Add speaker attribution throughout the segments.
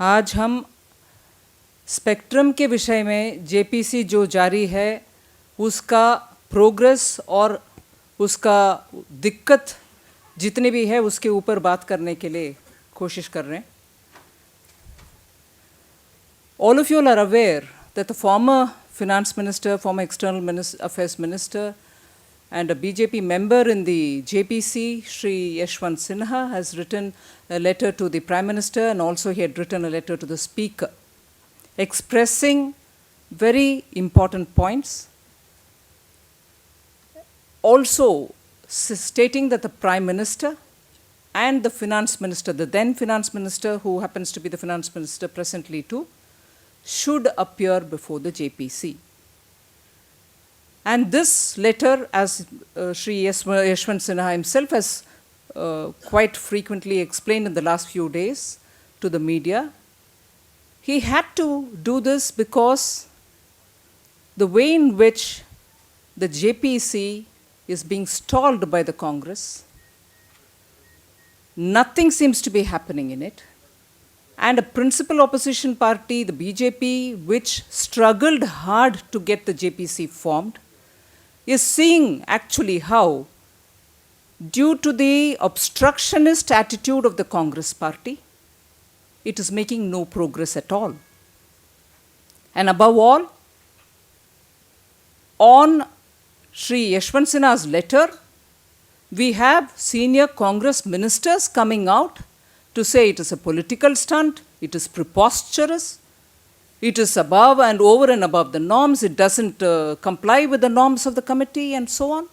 Speaker 1: आज हम स्पेक्ट्रम के विषय में जेपीसी जो जारी है उसका प्रोग्रेस और उसका दिक्कत जितने भी है उसके ऊपर बात करने के लिए कोशिश कर रहे हैं. All of you are aware that the former finance minister, former external affairs minister, and a BJP member in the JPC, Shri Yashwant Sinha, has written a letter to the Prime Minister, and also he had written a letter to the Speaker, expressing very important points. Also stating that the Prime Minister and the Finance Minister, the then Finance Minister, who happens to be the Finance Minister presently too, should appear before the JPC. And this letter, as Shri Yashwant Sinha himself has quite frequently explained in the last few days to the media, he had to do this because the way in which the JPC is being stalled by the Congress, nothing seems to be happening in it. And a principal opposition party, the BJP, which struggled hard to get the JPC formed, is seeing actually how, due to the obstructionist attitude of the Congress party, it is making no progress at all. And above all, on Shri Yashwant Sinha's letter, we have senior Congress ministers coming out to say it is a political stunt, it is preposterous, it is above and over and above the norms, it doesn't comply with the norms of the committee, and so on.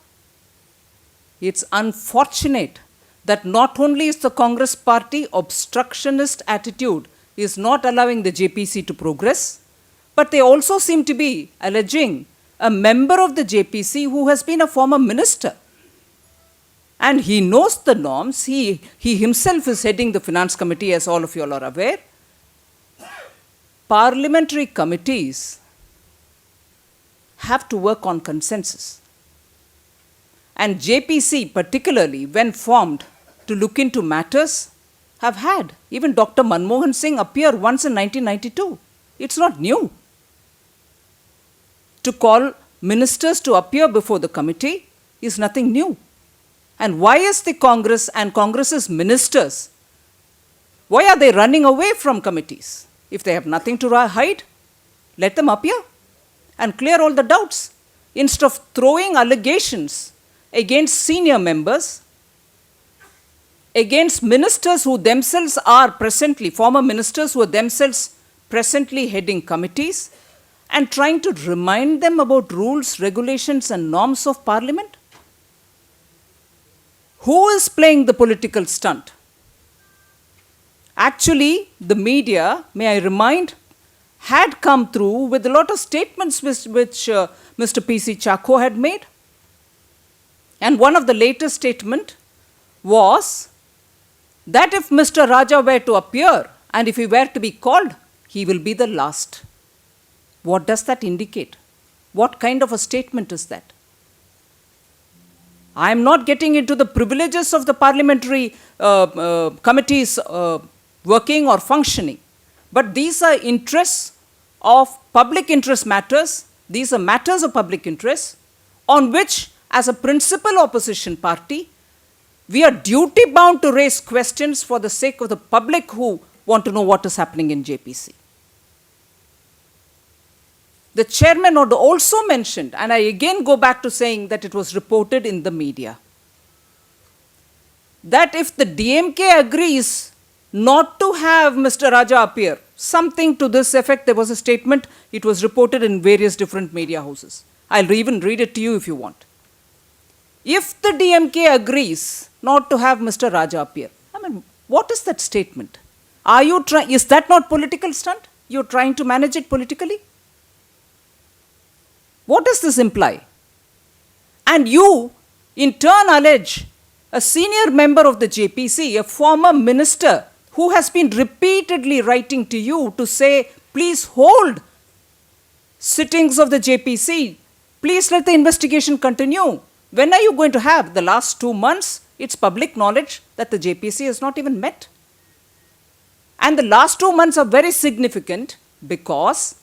Speaker 1: It's unfortunate that not only is the Congress party obstructionist attitude is not allowing the JPC to progress, but they also seem to be alleging a member of the JPC who has been a former minister. And he knows the norms. He himself is heading the Finance Committee, as all of you all are aware. Parliamentary committees have to work on consensus. And JPC, particularly when formed to look into matters, have had even Dr. Manmohan Singh appear once in 1992. It's not new. To call ministers to appear before the committee is nothing new. And why is the Congress and Congress's ministers, why are they running away from committees? If they have nothing to hide, let them appear and clear all the doubts. Instead of throwing allegations against senior members, against ministers who themselves are presently, former ministers who are themselves presently heading committees, and trying to remind them about rules, regulations, and norms of Parliament? Who is playing the political stunt? Actually, the media, may I remind, had come through with a lot of statements which Mr. P.C. Chacko had made. And one of the latest statements was that if Mr. Raja were to appear and if he were to be called, he will be the last. What does that indicate? What kind of a statement is that? I am not getting into the privileges of the parliamentary committees working or functioning, but these are interests of public interest matters. These are matters of public interest on which, as a principal opposition party, we are duty bound to raise questions for the sake of the public who want to know what is happening in JPC. The chairman also mentioned, and I again go back to saying that it was reported in the media, that if the DMK agrees not to have Mr. Raja appear, something to this effect, there was a statement, it was reported in various different media houses. I'll even read it to you if you want. If the DMK agrees not to have Mr. Raja appear, I mean, what is that statement? Is that not political stunt? You're trying to manage it politically? What does this imply? And you, in turn, allege a senior member of the JPC, a former minister, who has been repeatedly writing to you to say, please hold sittings of the JPC, please let the investigation continue. When are you going to have? The last 2 months, it's public knowledge that the JPC has not even met. And the last 2 months are very significant because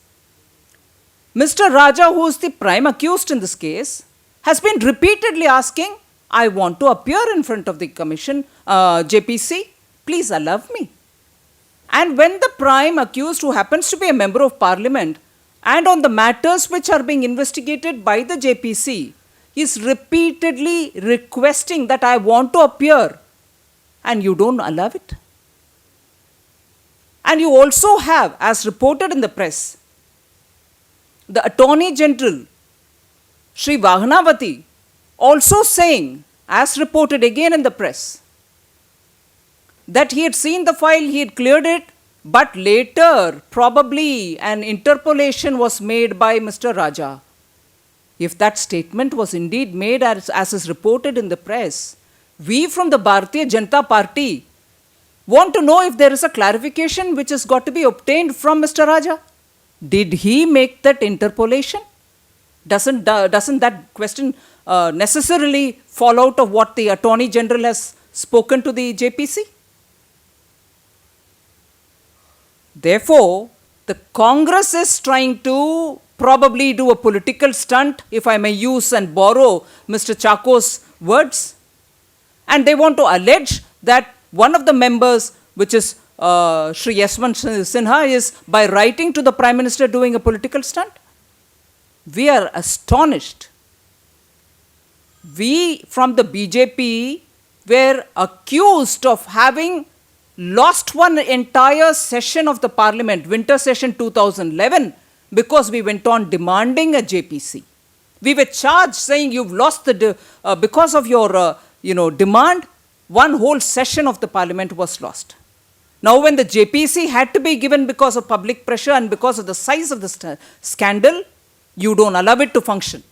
Speaker 1: Mr. Raja, who is the prime accused in this case, has been repeatedly asking, I want to appear in front of the commission, JPC, please allow me. And when the prime accused, who happens to be a member of parliament, and on the matters which are being investigated by the JPC, is repeatedly requesting that I want to appear, and you don't allow it. And you also have, as reported in the press, the Attorney General, Sri Vahanavati, also saying, as reported again in the press, that he had seen the file, he had cleared it, but later probably an interpolation was made by Mr. Raja. If that statement was indeed made as is reported in the press, we from the Bharatiya Janata Party want to know if there is a clarification which has got to be obtained from Mr. Raja. Did he make that interpolation? Doesn't that question necessarily fall out of what the Attorney General has spoken to the JPC? Therefore, the Congress is trying to probably do a political stunt, if I may use and borrow Mr. Chako's words. And they want to allege that one of the members, which is Sri Yashwant Sinha, is by writing to the Prime Minister doing a political stunt. We are astonished. We from the BJP were accused of having lost one entire session of the parliament, winter session 2011, because we went on demanding a JPC. We were charged saying you've lost because of your demand, one whole session of the parliament was lost. Now when the JPC had to be given because of public pressure and because of the size of the scandal, you don't allow it to function.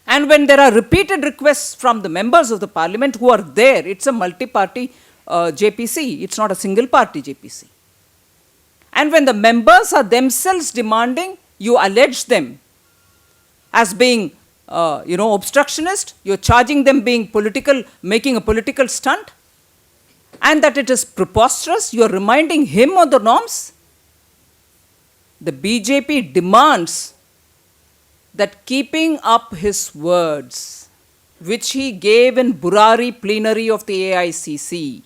Speaker 1: And when there are repeated requests from the members of the parliament who are there, it's a multi-party JPC, it's not a single party JPC. And when the members are themselves demanding, you allege them as being obstructionist, you're charging them being political, making a political stunt, and that it is preposterous, you're reminding him of the norms. The BJP demands that keeping up his words, which he gave in Burari plenary of the AICC,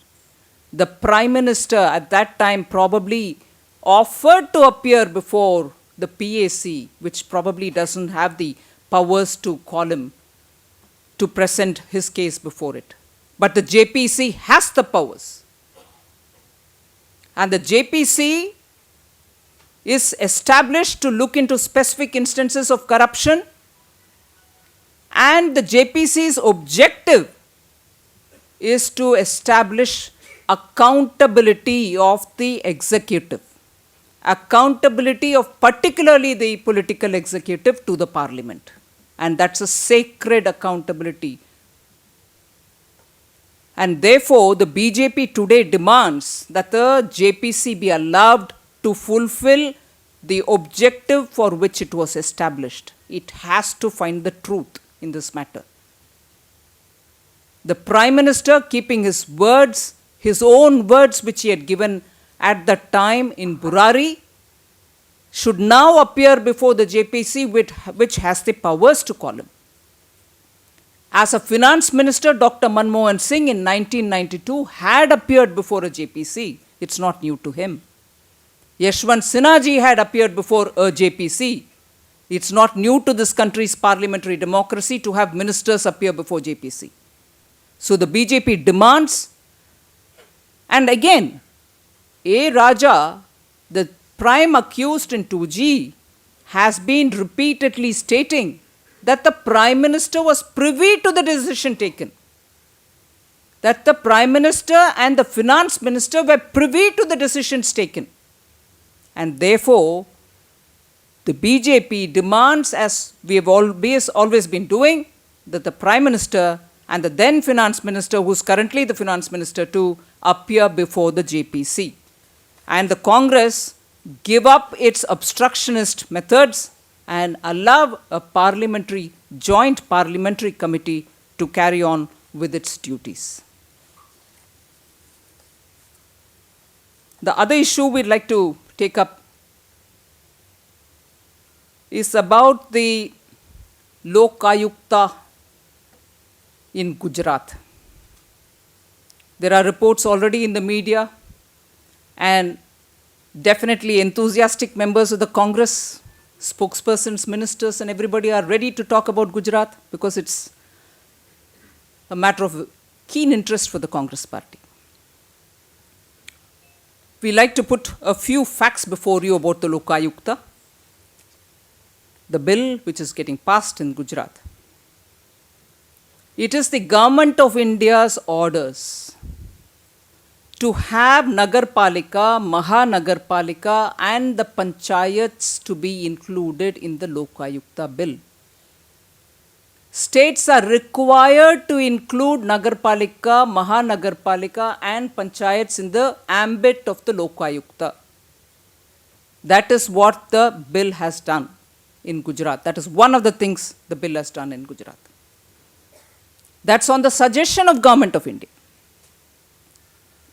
Speaker 1: the Prime Minister at that time probably offered to appear before the PAC, which probably doesn't have the powers to call him to present his case before it. But the JPC has the powers. And the JPC is established to look into specific instances of corruption, and the JPC's objective is to establish accountability of the executive, accountability of particularly the political executive to the parliament. And that's a sacred accountability. And therefore, the BJP today demands that the JPC be allowed to fulfill the objective for which it was established. It has to find the truth in this matter. The Prime Minister, keeping his words, his own words which he had given at that time in Burari, should now appear before the JPC, which has the powers to call him. As a finance minister, Dr. Manmohan Singh in 1992 had appeared before a JPC. It's not new to him. Yashwant Sinha ji had appeared before a JPC. It's not new to this country's parliamentary democracy to have ministers appear before JPC. So the BJP demands, and again, A. Raja, the prime accused in 2G, has been repeatedly stating that the Prime Minister was privy to the decision taken. That the Prime Minister and the Finance Minister were privy to the decisions taken. And therefore, the BJP demands, as we have always been doing, that the Prime Minister and the then Finance Minister, who is currently the Finance Minister, to appear before the JPC. And the Congress give up its obstructionist methods and allow a joint parliamentary committee to carry on with its duties. The other issue we'd like to take up is about the Lok Ayukta in Gujarat. There are reports already in the media, and definitely enthusiastic members of the Congress, spokespersons, ministers, and everybody are ready to talk about Gujarat because it's a matter of keen interest for the Congress party. We like to put a few facts before you about the Lok Ayukta, the bill which is getting passed in Gujarat. It is the Government of India's orders to have Nagarpalika, Mahanagarpalika and the Panchayats to be included in the Lok Ayukta bill. States are required to include Nagarpalika, Mahanagarpalika and Panchayats in the ambit of the Lok Ayukta. That is what the bill has done in Gujarat. That is one of the things the bill has done in Gujarat. That's on the suggestion of Government of India.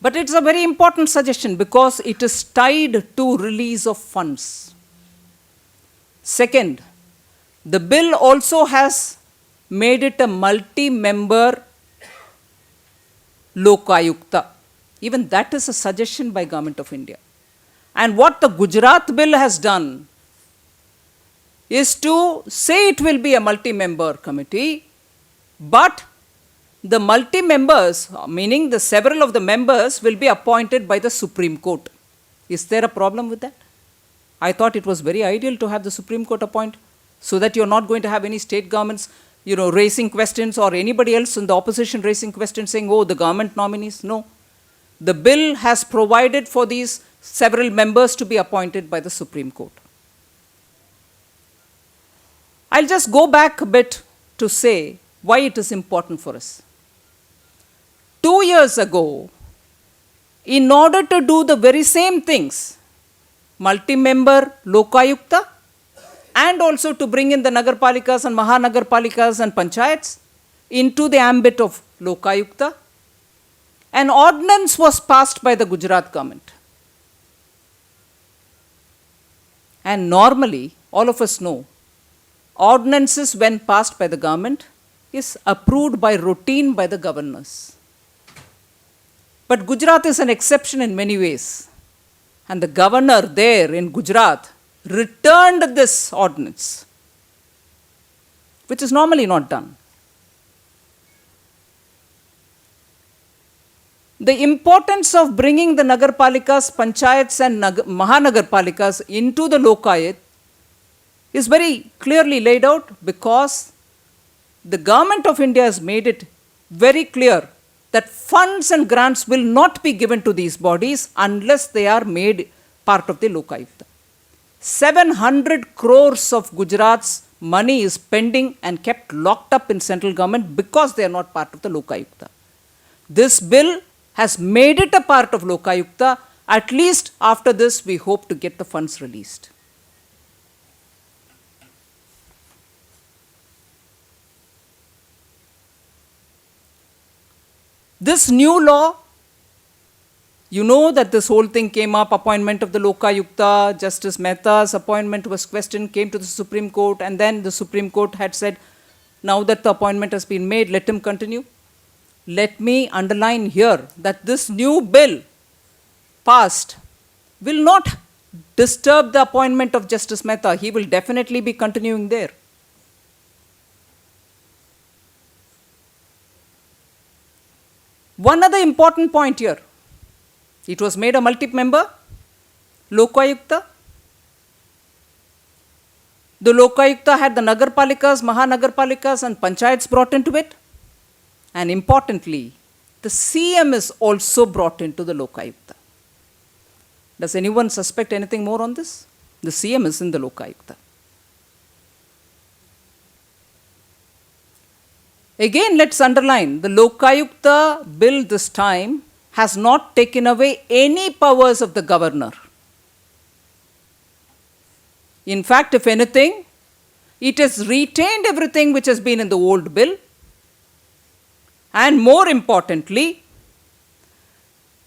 Speaker 1: But it's a very important suggestion because it is tied to release of funds. Second, the bill also has made it a multi-member Lok Ayukta. Even that is a suggestion by Government of India. And what the Gujarat bill has done is to say it will be a multi-member committee, but the multi-members, meaning the several of the members, will be appointed by the Supreme Court. Is there a problem with that? I thought it was very ideal to have the Supreme Court appoint so that you're not going to have any state governments, raising questions or anybody else in the opposition raising questions saying, oh, the government nominees. No. The bill has provided for these several members to be appointed by the Supreme Court. I'll just go back a bit to say why it is important for us. 2 years ago, in order to do the very same things, multi-member Lok Ayukta, and also to bring in the Nagarpalikas and Mahanagarpalikas and Panchayats into the ambit of Lok Ayukta, an ordinance was passed by the Gujarat government. And normally, all of us know, ordinances when passed by the government is approved by routine by the governors. But Gujarat is an exception in many ways. And the governor there in Gujarat returned this ordinance, which is normally not done. The importance of bringing the Nagarpalikas, Panchayats and Mahanagarpalikas into the Lok Ayukta is very clearly laid out because the Government of India has made it very clear that funds and grants will not be given to these bodies unless they are made part of the Lok Ayukta. 700 crores of Gujarat's money is pending and kept locked up in central government because they are not part of the Lok Ayukta. This bill has made it a part of Lok Ayukta. At least after this, we hope to get the funds released. This new law, you know that this whole thing came up, appointment of the Lok Ayukta, Justice Mehta's appointment was questioned, came to the Supreme Court, and then the Supreme Court had said, now that the appointment has been made, let him continue. Let me underline here that this new bill passed will not disturb the appointment of Justice Mehta. He will definitely be continuing there. One other important point here. It was made a multi-member Lok Ayukta. The Lok Ayukta had the Nagarpalikas, Mahanagarpalikas and Panchayats brought into it. And importantly, the CM is also brought into the Lok Ayukta. Does anyone suspect anything more on this? The CM is in the Lok Ayukta. Again, let's underline, the Lok Ayukta bill this time has not taken away any powers of the governor. In fact, if anything, it has retained everything which has been in the old bill. And more importantly,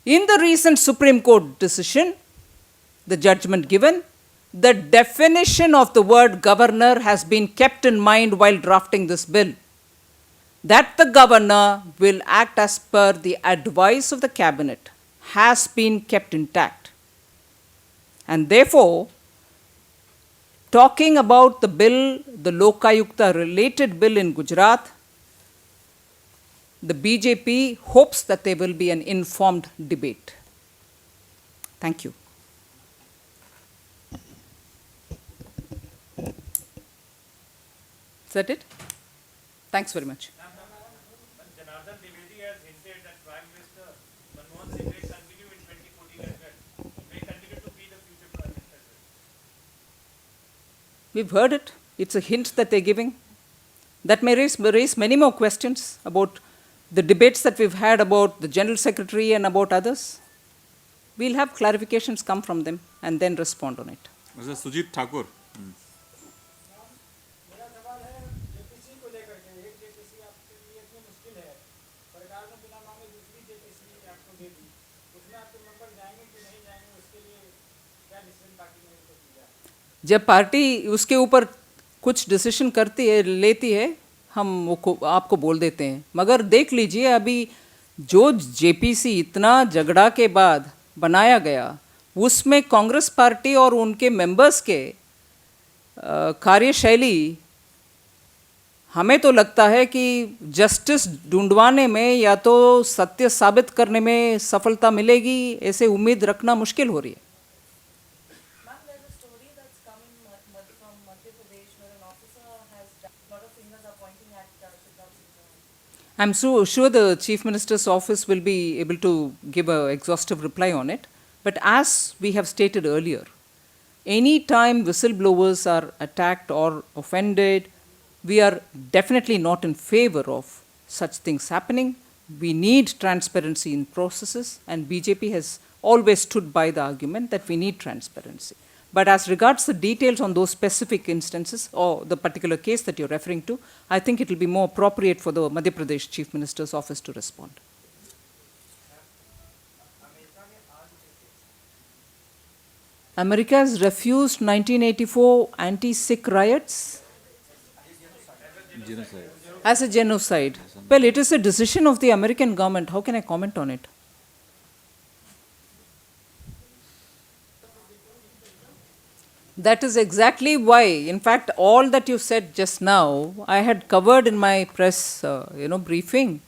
Speaker 1: In the recent Supreme Court decision, the judgment given, the definition of the word governor has been kept in mind while drafting this bill. That the governor will act as per the advice of the cabinet has been kept intact. And therefore, talking about the bill, the Lokayukta related bill in Gujarat, the BJP hopes that there will be an informed debate. Thank you. Is that it? Thanks very much.
Speaker 2: Janardhan Trivedi has hinted that Prime Minister Manmohan Singh may continue in 2014 as well. May continue to be the future Prime Minister as well.
Speaker 1: We've heard it. It's a hint that they're giving. That may raise many more questions about the debates that we've had about the General Secretary and about others. We'll have clarifications come from them and then respond on it.
Speaker 3: Mr. Sujit Thakur.
Speaker 4: मेरा सवाल है JPC को लेकर के एक JPC आपके लिए इतनी मुश्किल है सरकार ने बिना मांगे दूसरी जेपीसी आपको दे दी उसमें आपके मेंबर जाएंगे कि नहीं जाएंगे उसके लिए क्या डिसीजन पार्टी ने को किया
Speaker 1: जब पार्टी उसके ऊपर कुछ डिसीजन करती है लेती है हम वो आपको बोल देते हैं मगर देख लीजिए अभी जो जेपीसी इतना झगड़ा के बाद बनाया गया उसमें कांग्रेस पार्टी और उनके मेंबर्स के कार्यशैली हमें तो लगता है कि जस्टिस ढूंढवाने में या तो सत्य साबित करने में सफलता मिलेगी ऐसे उम्मीद रखना मुश्किल हो रही है.
Speaker 5: Ma'am, there's a story that's come in from Madhya Pradesh where an officer has a lot of fingers are pointing at Shivraj Singh Chauhan.
Speaker 1: I'm sure the Chief Minister's office will be able to give an exhaustive reply on it. But as we have stated earlier, any time whistleblowers are attacked or offended, we are definitely not in favor of such things happening. We need transparency in processes, and BJP has always stood by the argument that we need transparency. But as regards the details on those specific instances or the particular case that you're referring to, I think it will be more appropriate for the Madhya Pradesh Chief Minister's office to respond. America has refused 1984 anti-Sikh riots
Speaker 3: Genocide.
Speaker 1: as a genocide. Well, it is a decision of the American government. How can I comment on it? That is exactly why, in fact, all that you said just now, I had covered in my press, briefing,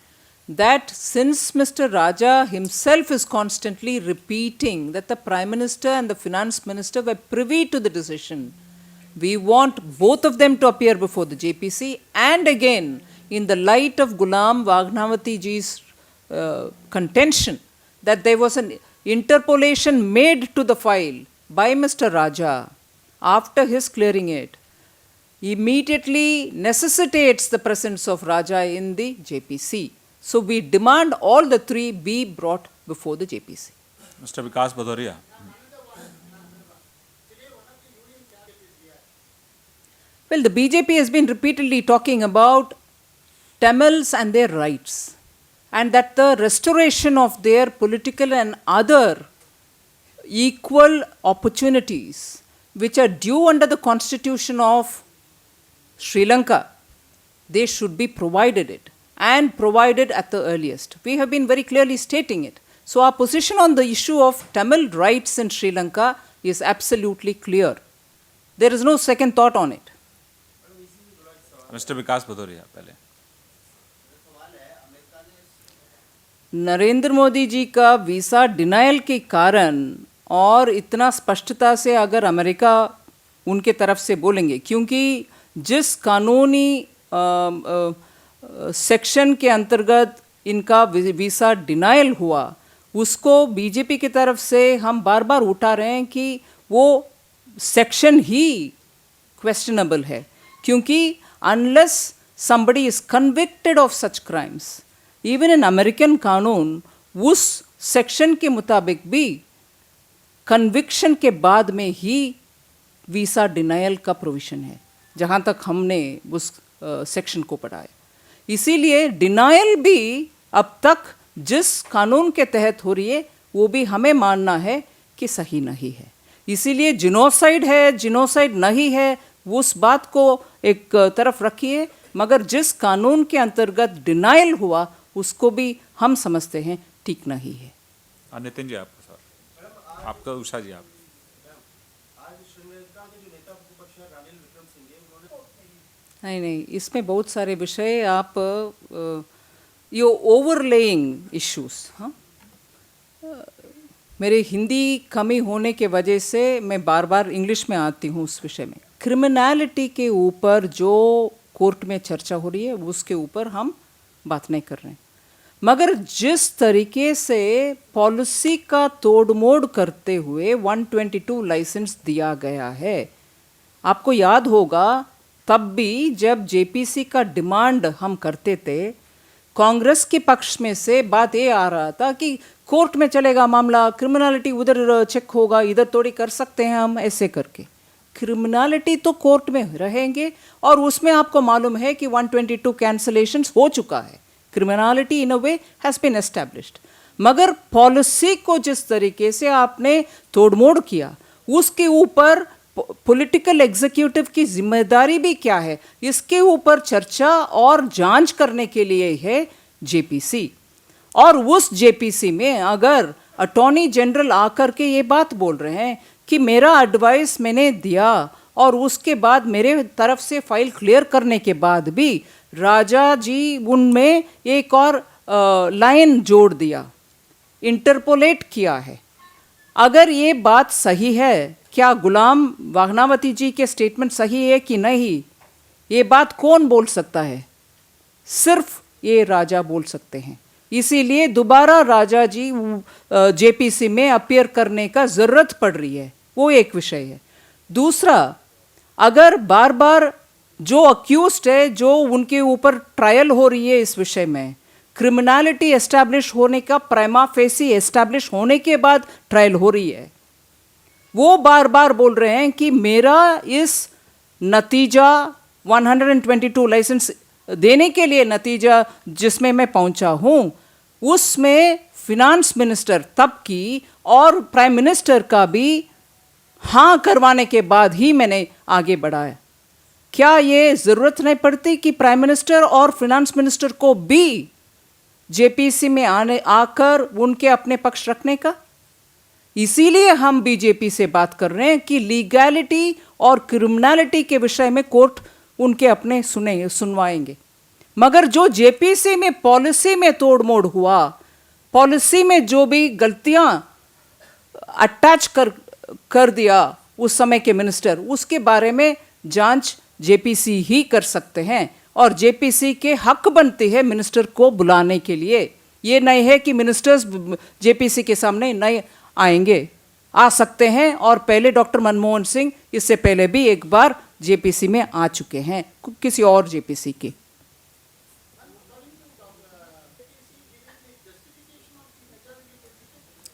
Speaker 1: that since Mr. Raja himself is constantly repeating that the Prime Minister and the Finance Minister were privy to the decision, we want both of them to appear before the JPC, and again, in the light of Ghulam Vagnavati ji's contention that there was an interpolation made to the file by Mr. Raja after his clearing it, immediately necessitates the presence of Raja in the JPC. So we demand all the three be brought before the JPC.
Speaker 3: Mr. Vikas Bhadoria.
Speaker 1: Well, the BJP has been repeatedly talking about Tamils and their rights, and that the restoration of their political and other equal opportunities which are due under the constitution of Sri Lanka, they should be provided it, and provided at the earliest. We have been very clearly stating it. So our position on the issue of Tamil rights in Sri Lanka is absolutely clear. There is no second thought on it.
Speaker 3: Mr. Vikas Bhadoria. पहले.
Speaker 1: नरेंद्र मोदी जी का visa denial के कारण और इतना स्पष्टता से अगर America उनके तरफ से बोलेंगे, क्योंकि जिस कानूनी सेक्शन के अंतर्गत इनका वीसा डिनायल हुआ, उसको बीजेपी की तरफ से हम बार बार उठा रहे हैं कि वो सेक्शन ही क्वेश्चनेबल है, क्योंकि unless somebody is convicted of such crimes, even in American कानून उस सेक्शन के मुताबिक भी कन्विक्शन के बाद में ही वीसा डिनायल का प्रोविजन है, जहाँ तक हमने उस सेक्शन को पढ़ा है. इसीलिए डिनायल भी अब तक जिस कानून के तहत हो रही है वो भी हमें मानना है कि सही नहीं है। इसीलिए जिनोसाइड है, जिनोसाइड नहीं है, उस बात को एक तरफ रखिए, मगर जिस कानून के अंतर्गत डिनाइल हुआ उसको भी हम समझते हैं ठीक नहीं है।
Speaker 3: नितिन जी आपका सवाल, आपका उषा जी आप।
Speaker 1: नहीं, इसमें बहुत सारे विषय आप ये ओवरलेइंग इश्यूज, हाँ, मेरे हिंदी कमी होने के वजह से मैं बार बार इंग्लिश में आती हूँ उस विषय में। क्रिमिनलिटी के ऊपर जो कोर्ट में चर्चा हो रही है उसके ऊपर हम बात नहीं कर रहे हैं, मगर जिस तरीके से पॉलिसी का तोड़मोड़ करते हुए 122 लाइसेंस दिया गया है, आपको याद होगा तब भी जब जेपीसी का डिमांड हम करते थे, कांग्रेस के पक्ष में से बात ये आ रहा था कि कोर्ट में चलेगा मामला, क्रिमिनलिटी उधर चेक होगा, इधर थोड़ी कर सकते हैं हम ऐसे करके। क्रिमिनलिटी तो कोर्ट में रहेंगे और उसमें आपको मालूम है कि 122 कैंसलेशंस हो चुका है। Criminality in a way has been established, मगर पॉलिसी को जिस तरीके से आपने तोड़मोड़ किया उसके ऊपर पॉलिटिकल एग्जीक्यूटिव की जिम्मेदारी भी क्या है, इसके ऊपर चर्चा और जांच करने के लिए है जेपीसी। और उस जेपीसी में अगर अटॉर्नी जनरल आकर के ये बात बोल रहे हैं कि मेरा एडवाइस मैंने दिया और उसके बाद मेरे तरफ से फाइल क्लियर करने के बाद भी राजा जी उनमें एक और लाइन जोड़ दिया, इंटरपोलेट किया है। अगर ये बात सही है, क्या गुलाम वाघनावती जी के स्टेटमेंट सही है कि नहीं, ये बात कौन बोल सकता है? सिर्फ ये राजा बोल सकते हैं। इसीलिए दोबारा राजा जी जेपीसी में अपीयर करने का ज़रूरत पड़ रही है, वो एक विषय है। दूसरा, अगर बार बार जो अक्यूज्ड है, जो उनके ऊपर ट्रायल हो रही है इस विषय में, क्रिमिनलिटी एस्टैब्लिश होने का प्राइमा फेसी एस्टैब्लिश होने के बाद ट्रायल हो रही है, वो बार बार बोल रहे हैं कि मेरा इस नतीजा 122 लाइसेंस देने के लिए नतीजा जिसमें मैं पहुंचा हूं, उसमें फिनांस मिनिस्टर तब की और प्राइम मिनिस्टर का भी हाँ करवाने के बाद ही मैंने आगे बढ़ाया। क्या ये ज़रूरत नहीं पड़ती कि प्राइम मिनिस्टर और फिनांस मिनिस्टर को भी जेपीसी में आकर उनके अपने पक्ष रखने का? इसीलिए हम बीजेपी से बात कर रहे हैं कि लीगैलिटी और क्रिमिनलिटी के विषय में कोर्ट उनके अपने सुनवाएंगे, मगर जो जेपीसी में पॉलिसी में तोड़मोड़ हुआ, पॉलिसी में जो भी गलतियां अटैच कर दिया उस समय के मिनिस्टर, उसके बारे में जांच जेपीसी ही कर सकते हैं और जेपीसी के हक बनती है मिनिस्टर को बुलाने के लिए। ये नहीं है कि मिनिस्टर्स जेपीसी के सामने नहीं आएंगे, आ सकते हैं। और पहले डॉक्टर मनमोहन सिंह इससे पहले भी एक बार जेपीसी में आ चुके हैं किसी और जेपीसी के।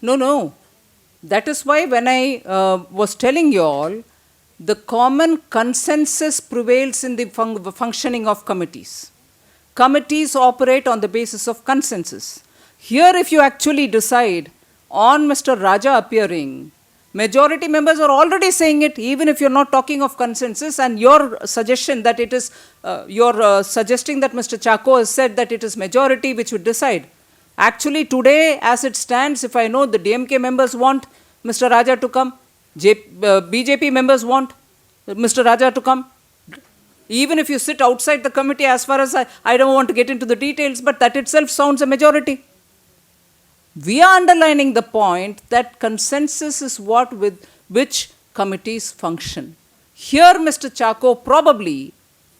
Speaker 1: No. That is why when I was telling you all, the common consensus prevails in the functioning of committees. Committees operate on the basis of consensus. Here, if you actually decide on Mr. Raja appearing, majority members are already saying it, even if you're not talking of consensus, and your suggestion that it is, you're suggesting that Mr. Chako has said that it is majority which would decide. Actually, today, as it stands, if I know the DMK members want Mr. Raja to come, BJP members want Mr. Raja to come. Even if you sit outside the committee, as far as I don't want to get into the details, but that itself sounds a majority. We are underlining the point that consensus is what with which committees function. Here, Mr. Chako probably,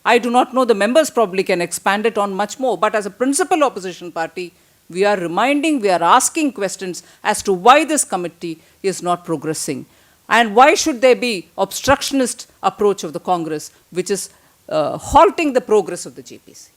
Speaker 1: I do not know, the members probably can expand it on much more, but as a principal opposition party, we are reminding, we are asking questions as to why this committee is not progressing and why should there be obstructionist approach of the Congress which is halting the progress of the JPC.